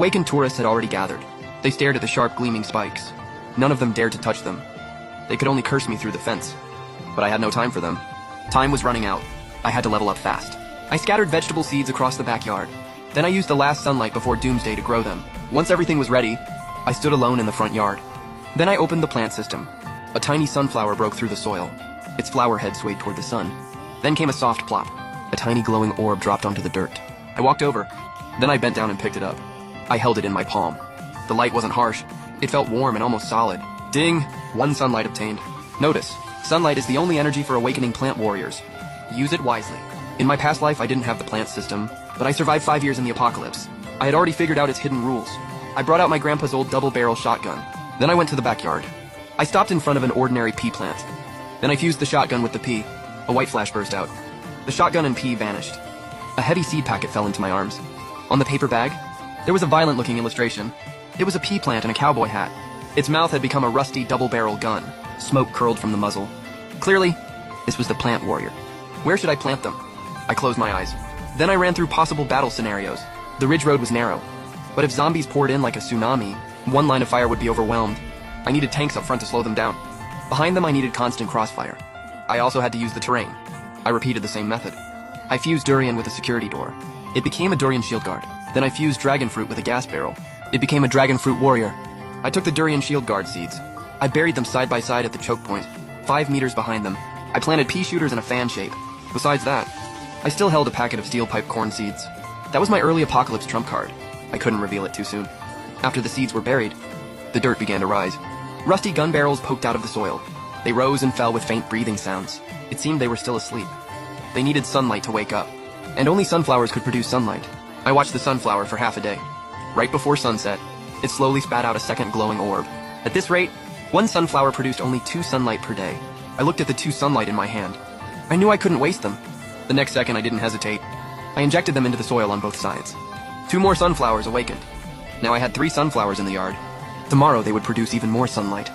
Awakened tourists had already gathered. They stared at the sharp, gleaming spikes. None of them dared to touch them. They could only curse me through the fence. But I had no time for them. Time was running out. I had to level up fast. I scattered vegetable seeds across the backyard. Then I used the last sunlight before doomsday to grow them. Once everything was ready, I stood alone in the front yard. Then I opened the plant system. A tiny sunflower broke through the soil. Its flower head swayed toward the sun. Then came a soft plop. A tiny glowing orb dropped onto the dirt. I walked over. Then I bent down and picked it up. I held it in my palm. The light wasn't harsh. It felt warm and almost solid. Ding! 1 sunlight obtained. Notice, sunlight is the only energy for awakening plant warriors. Use it wisely. In my past life, I didn't have the plant system, but I survived 5 years in the apocalypse. I had already figured out its hidden rules. I brought out my grandpa's old double-barrel shotgun. Then I went to the backyard. I stopped in front of an ordinary pea plant. Then I fused the shotgun with the pea. A white flash burst out. The shotgun and pea vanished. A heavy seed packet fell into my arms. On the paper bag, there was a violent-looking illustration. It was a pea plant in a cowboy hat. Its mouth had become a rusty double-barrel gun. Smoke curled from the muzzle. Clearly, this was the plant warrior. Where should I plant them? I closed my eyes. Then I ran through possible battle scenarios. The ridge road was narrow. But if zombies poured in like a tsunami, one line of fire would be overwhelmed. I needed tanks up front to slow them down. Behind them I needed constant crossfire. I also had to use the terrain. I repeated the same method. I fused durian with a security door. It became a durian shield guard. Then I fused dragon fruit with a gas barrel. It became a dragon fruit warrior. I took the durian shield guard seeds. I buried them side by side at the choke point, 5 meters behind them. I planted pea shooters in a fan shape. Besides that, I still held a packet of steel pipe corn seeds. That was my early apocalypse trump card. I couldn't reveal it too soon. After the seeds were buried, the dirt began to rise. Rusty gun barrels poked out of the soil. They rose and fell with faint breathing sounds. It seemed they were still asleep. They needed sunlight to wake up, and only sunflowers could produce sunlight. I watched the sunflower for half a day. Right before sunset, it slowly spat out a second glowing orb. At this rate, 1 sunflower produced only 2 sunlight per day. I looked at the 2 sunlight in my hand. I knew I couldn't waste them. The next second, I didn't hesitate. I injected them into the soil on both sides. 2 more sunflowers awakened. Now I had 3 sunflowers in the yard. Tomorrow they would produce even more sunlight.